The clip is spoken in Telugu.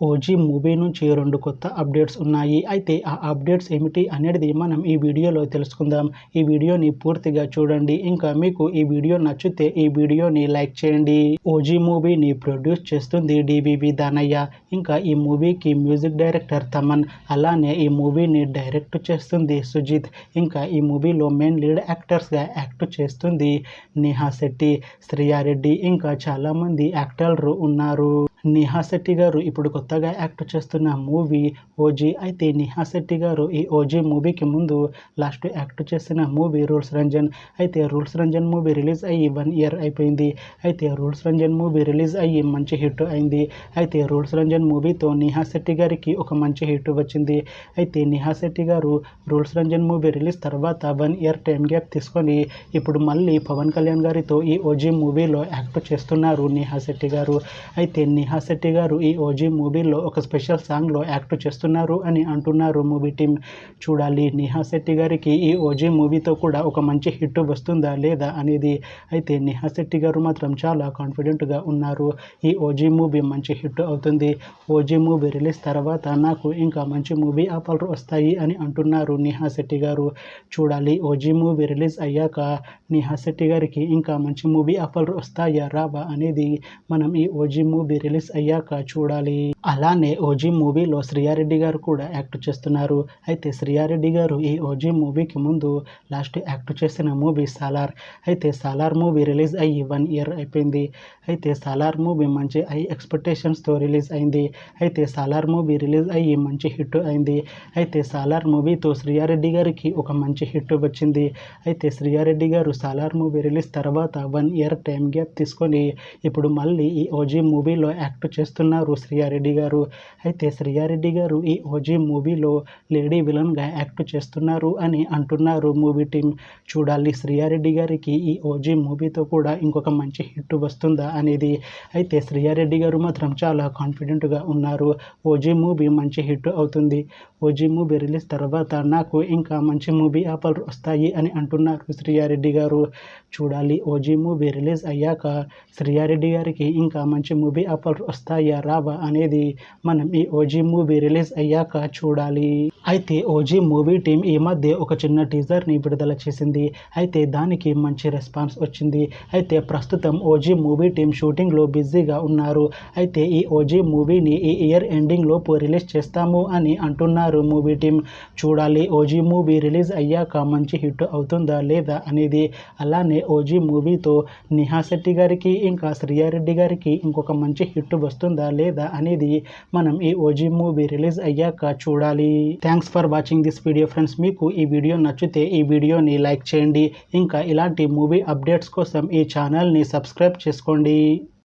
ఓజీ మూవీ నుంచి 2 కొత్త అప్డేట్స్ ఉన్నాయి. అయితే ఆ అప్డేట్స్ ఏమిటి అనేది మనం ఈ వీడియోలో తెలుసుకుందాం. ఈ వీడియోని పూర్తిగా చూడండి. ఇంకా మీకు ఈ వీడియో నచ్చితే ఈ వీడియోని లైక్ చేయండి. ఓజీ మూవీని ప్రొడ్యూస్ చేస్తుంది డివివి దానయ్య. ఇంకా ఈ మూవీకి మ్యూజిక్ డైరెక్టర్ తమన్. అలానే ఈ మూవీని డైరెక్ట్ చేస్తుంది సుజిత్. ఇంకా ఈ మూవీలో మెయిన్ లీడ్ యాక్టర్స్గా యాక్ట్ చేస్తుంది నేహా శెట్టి, శ్రియా రెడ్డి, ఇంకా చాలామంది యాక్టర్లు ఉన్నారు. నేహా శెట్టి గారు ఇప్పుడు కొత్తగా యాక్ట్ చేస్తున్న మూవీ ఓజీ. అయితే నేహా శెట్టి గారు ఈ ఓజీ మూవీకి ముందు లాస్ట్ యాక్ట్ చేసిన మూవీ రూల్స్ రంజన్. అయితే రూల్స్ రంజన్ మూవీ రిలీజ్ అయ్యి 1 ఇయర్ అయిపోయింది. అయితే రూల్స్ రంజన్ మూవీ రిలీజ్ అయ్యి మంచి హిట్ అయింది. అయితే రూల్స్ రంజన్ మూవీతో నేహా శెట్టి గారికి ఒక మంచి హిట్ వచ్చింది. అయితే నేహా శెట్టి గారు రూల్స్ రంజన్ మూవీ రిలీజ్ తర్వాత 1 ఇయర్ టైం గ్యాప్ తీసుకొని ఇప్పుడు మళ్ళీ పవన్ కళ్యాణ్ గారితో ఈ ఓజీ మూవీలో యాక్ట్ చేస్తున్నారు నేహా శెట్టి గారు. అయితే నేహా శెట్టి గారు ఈ ఓజీ మూవీలో ఒక స్పెషల్ సాంగ్లో యాక్ట్ చేస్తున్నారు అని అంటున్నారు మూవీ టీం. చూడాలి నేహా శెట్టి గారికి ఈ ఓజీ మూవీతో కూడా ఒక మంచి హిట్ వస్తుందా లేదా అనేది. అయితే నేహా శెట్టి గారు మాత్రం చాలా కాన్ఫిడెంట్గా ఉన్నారు. ఈ ఓజీ మూవీ మంచి హిట్ అవుతుంది. ఓజీ మూవీ రిలీజ్ తర్వాత నాకు ఇంకా మంచి మూవీ ఆఫర్లు వస్తాయి అని అంటున్నారు నేహా శెట్టి గారు. చూడాలి ఓజీ మూవీ రిలీజ్ అయ్యాక నేహా శెట్టి గారికి ఇంకా మంచి మూవీ ఆఫర్లు వస్తాయా రావా అనేది మనం ఈ ఓజీ మూవీ రిలీజ్ అయ్యాక చూడాలి. అలానే ఓజీ మూవీలో శ్రియా రెడ్డి గారు కూడా యాక్ట్ చేస్తున్నారు. అయితే శ్రియా రెడ్డి గారు ఈ ఓజీ మూవీకి ముందు లాస్ట్ యాక్ట్ చేసిన మూవీ సాలార్. అయితే సాలార్ మూవీ రిలీజ్ అయ్యి 1 ఇయర్ అయిపోయింది. అయితే సాలార్ మూవీ మంచి హై ఎక్స్పెక్టేషన్స్తో రిలీజ్ అయింది. అయితే సాలార్ మూవీ రిలీజ్ అయ్యి మంచి హిట్ అయింది. అయితే సాలార్ మూవీతో శ్రియా రెడ్డి గారికి ఒక మంచి హిట్ వచ్చింది. అయితే శ్రియా రెడ్డి గారు సాలార్ మూవీ రిలీజ్ తర్వాత 1 ఇయర్ టైం గ్యాప్ తీసుకొని ఇప్పుడు మళ్ళీ ఈ ఓజీ మూవీలో యాక్ట్ చేస్తున్నారు శ్రియా రెడ్డి గారు. అయితే శ్రియా రెడ్డి గారు ఈ ఓజీ మూవీలో లేడీ విలన్గా యాక్ట్ చేస్తున్నారు అని అంటున్నారు మూవీ టీం. చూడాలి శ్రియా రెడ్డి గారికి ఈ ఓజీ మూవీతో కూడా ఇంకొక మంచి హిట్ వస్తుందా అనేది. అయితే శ్రియా రెడ్డి గారు మాత్రం చాలా కాన్ఫిడెంట్గా ఉన్నారు. ఓజీ మూవీ మంచి హిట్ అవుతుంది. ఓజీ మూవీ రిలీజ్ తర్వాత నాకు ఇంకా మంచి మూవీ ఆఫర్లు వస్తాయి అని అంటున్నారు శ్రియా రెడ్డి గారు. చూడాలి ఓజీ మూవీ రిలీజ్ అయ్యాక శ్రియా రెడ్డి గారికి ఇంకా మంచి మూవీ ఆఫర్లు వస్తాయా రావా అనేది మనం ఈ ఓజీ మూవీ రిలీజ్ అయ్యాక చూడాలి. అయితే ఓజీ మూవీ టీం ఈ మధ్య ఒక చిన్న టీజర్ని విడుదల చేసింది. అయితే దానికి మంచి రెస్పాన్స్ వచ్చింది. అయితే ప్రస్తుతం ఓజీ మూవీ టీం షూటింగ్లో బిజీగా ఉన్నారు. అయితే ఈ ఓజీ మూవీని ఈ ఇయర్ ఎండింగ్ లోపు రిలీజ్ చేస్తాము అని అంటున్నారు మూవీ టీం. చూడాలి ఓజీ మూవీ రిలీజ్ అయ్యాక మంచి హిట్ అవుతుందా లేదా అనేది. అలానే ఓజీ మూవీతో నేహా శెట్టి గారికి ఇంకా శ్రియా రెడ్డి గారికి ఇంకొక మంచి హిట్ వస్తుందా లేదా అనేది మనం ఈ ఓజీ మూవీ రిలీజ్ అయ్యాక చూడాలి. Thanks for watching this video friends. మీకు ఈ వీడియో నచ్చితే ఈ వీడియోని లైక్ చేయండి. ఇంకా ఇలాంటి మూవీ అప్డేట్స్ కోసం ఈ ఛానల్ని సబ్స్క్రైబ్ చేసుకోండి.